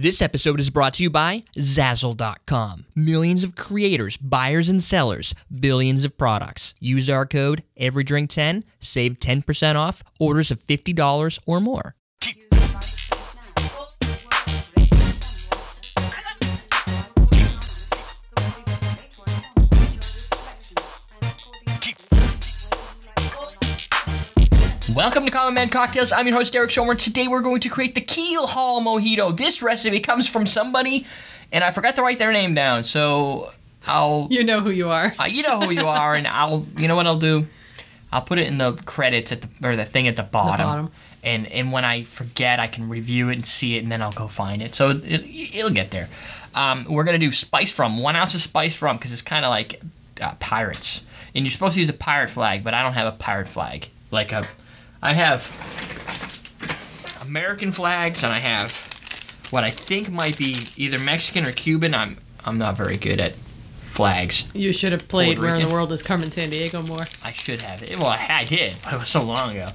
This episode is brought to you by Zazzle.com. Millions of creators, buyers, and sellers, billions of products. Use our code EVERYDRINK10, save 10% off orders of $50 or more. Welcome to Common Man Cocktails. I'm your host, Derek Schomer. Today we're going to create the Keelhaul Mojito. This recipe comes from somebody, and I forgot to write their name down, so I'll... You know who you are. You know who you are, and you know what I'll do? I'll put it in the credits, or the thing at the bottom. And when I forget, I can review it and see it, and then I'll go find it. So it'll get there. We're going to do spiced rum, 1 ounce of spiced rum, because it's kind of like pirates. And you're supposed to use a pirate flag, but I don't have a pirate flag. I have American flags, and I have what I think might be either Mexican or Cuban. I'm not very good at flags. You should have played Where in the World is Carmen Sandiego more. I should have. Well, I did, but it was so long ago.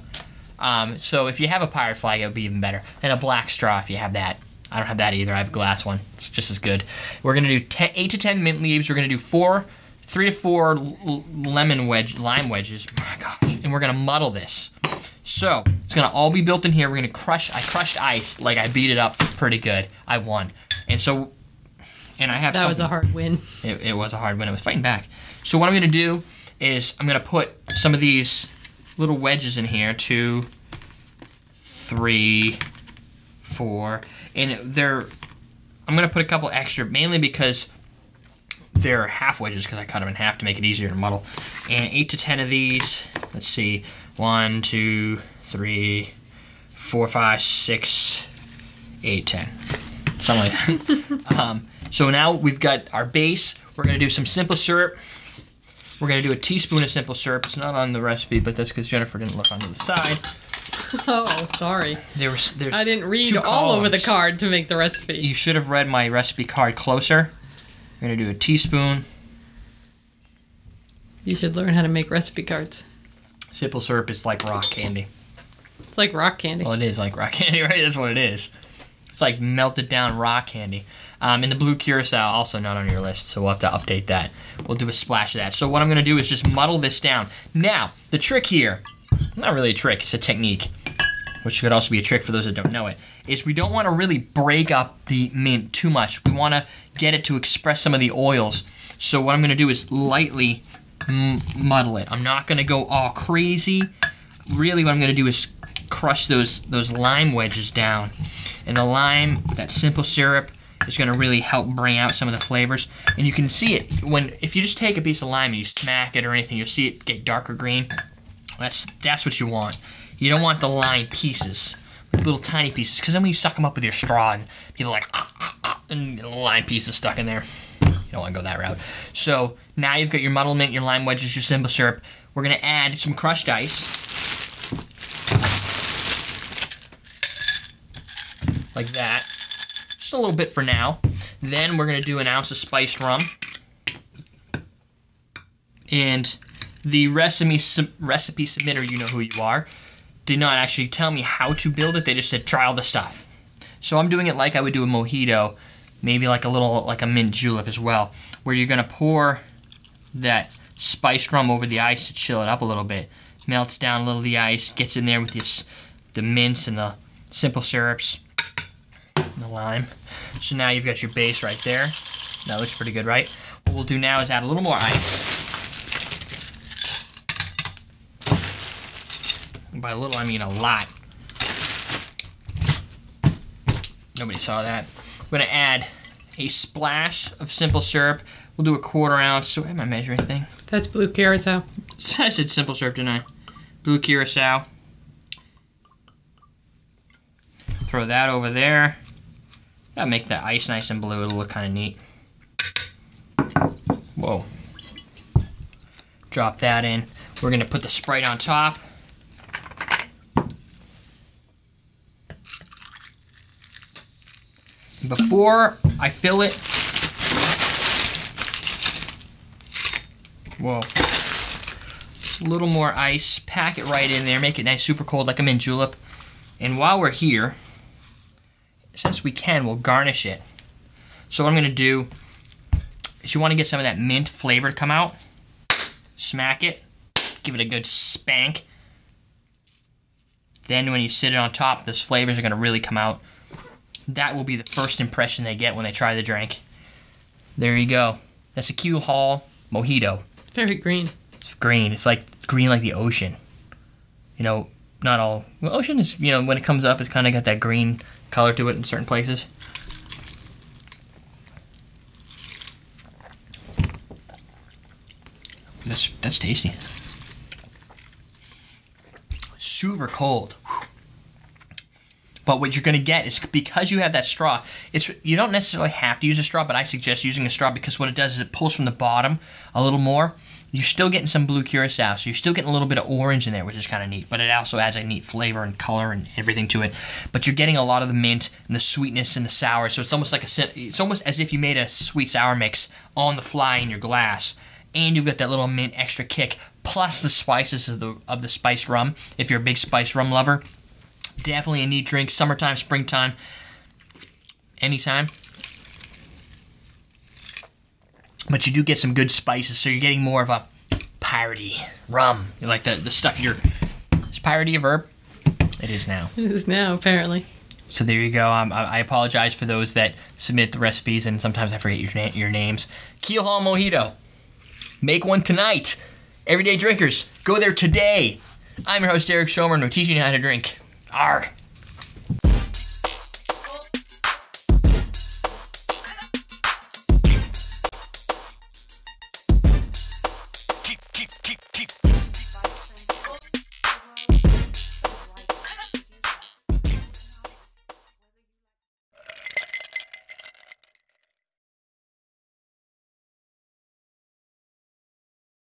So if you have a pirate flag, it would be even better. And a black straw if you have that. I don't have that either. I have a glass one. It's just as good. We're going to do 8 to 10 mint leaves. We're going to do 3 to 4 lime wedges. Oh my gosh. And we're going to muddle this. So, it's going to all be built in here. We're going to crush. I crushed ice. Like, I beat it up pretty good. I won. And so, and I have That was a hard win. It was a hard win. It was fighting back. So what I'm going to do is I'm going to put some of these little wedges in here. 2, 3, 4. And I'm going to put a couple extra, mainly because they're half wedges, because I cut them in half to make it easier to muddle. And 8 to 10 of these. Let's see. 1, 2, 3, 4, 5, 6, 8, 10. Something like that. So now we've got our base. We're going to do some simple syrup. We're going to do a teaspoon of simple syrup. It's not on the recipe, but that's because Jennifer didn't look onto the side. Oh, sorry. There's I didn't read all over the card to make the recipe. You should have read my recipe card closer. We're going to do a teaspoon. You should learn how to make recipe cards. Simple syrup is like rock candy. It's like rock candy. Well, it is like rock candy, right? That's what it is. It's like melted down rock candy. And the blue curacao, also not on your list, so we'll have to update that. We'll do a splash of that. So what I'm going to do is just muddle this down. Now, the trick here, not really a trick, it's a technique, which could also be a trick for those that don't know it, is we don't want to really break up the mint too much. We want to get it to express some of the oils. So what I'm going to do is lightly muddle it. I'm not going to go all crazy. Really what I'm going to do is crush those lime wedges down. And the lime, that simple syrup, is going to really help bring out some of the flavors. And you can see it if you just take a piece of lime and you smack it or anything, you'll see it get darker green. That's what you want. You don't want the lime pieces, little tiny pieces, because then when you suck them up with your straw, and people are like, and the lime pieces stuck in there. You don't want to go that route. So now you've got your muddled mint, your lime wedges, your simple syrup. We're going to add some crushed ice. Like that. Just a little bit for now. Then we're going to do 1 ounce of spiced rum. And the recipe submitter, you know who you are, did not actually tell me how to build it. They just said, try all the stuff. So I'm doing it like I would do a mojito. Maybe like a mint julep as well, where you're gonna pour that spiced rum over the ice to chill it up a little bit. Melts down a little of the ice, gets in there with the mints and the simple syrups, and the lime. So now you've got your base right there. That looks pretty good, right? What we'll do now is add a little more ice. And by a little, I mean a lot. Nobody saw that. We're gonna add a splash of simple syrup. We'll do a 1/4 ounce. So I have my measuring thing. That's blue curacao. I said simple syrup, didn't I? Blue curacao. Throw that over there. Gotta make that ice nice and blue. It'll look kind of neat. Whoa. Drop that in. We're gonna put the Sprite on top. Before I fill it, whoa, a little more ice, pack it right in there, make it nice, super cold, like a mint julep. And while we're here, since we can, we'll garnish it. So what I'm gonna do is you wanna get some of that mint flavor to come out. Smack it, give it a good spank. Then when you sit it on top, those flavors are gonna really come out. That will be the first impression they get when they try the drink. There you go. That's a Keelhaul Mojito. Very green. It's green. It's like green like the ocean. You know, not all... Well, ocean is, you know, when it comes up, it's kind of got that green color to it in certain places. That's tasty. Super cold. But what you're going to get is, because you have that straw, you don't necessarily have to use a straw, but I suggest using a straw because what it does is it pulls from the bottom a little more. You're still getting some blue curacao, so you're still getting a little bit of orange in there, which is kind of neat, but it also adds a neat flavor and color and everything to it. But you're getting a lot of the mint and the sweetness and the sour, so it's almost like it's almost as if you made a sweet sour mix on the fly in your glass. And you've got that little mint extra kick, plus the spices of the spiced rum, if you're a big spiced rum lover. Definitely a neat drink, summertime, springtime, anytime. But you do get some good spices, so you're getting more of a piratey rum. You like the stuff is piratey a verb? It is now. It is now, apparently. So there you go. I apologize for those that submit the recipes, and sometimes I forget your names. Keelhaul Mojito. Make one tonight. Everyday drinkers, go there today. I'm your host, Eric Schomer, and we're teaching you how to drink. Arr.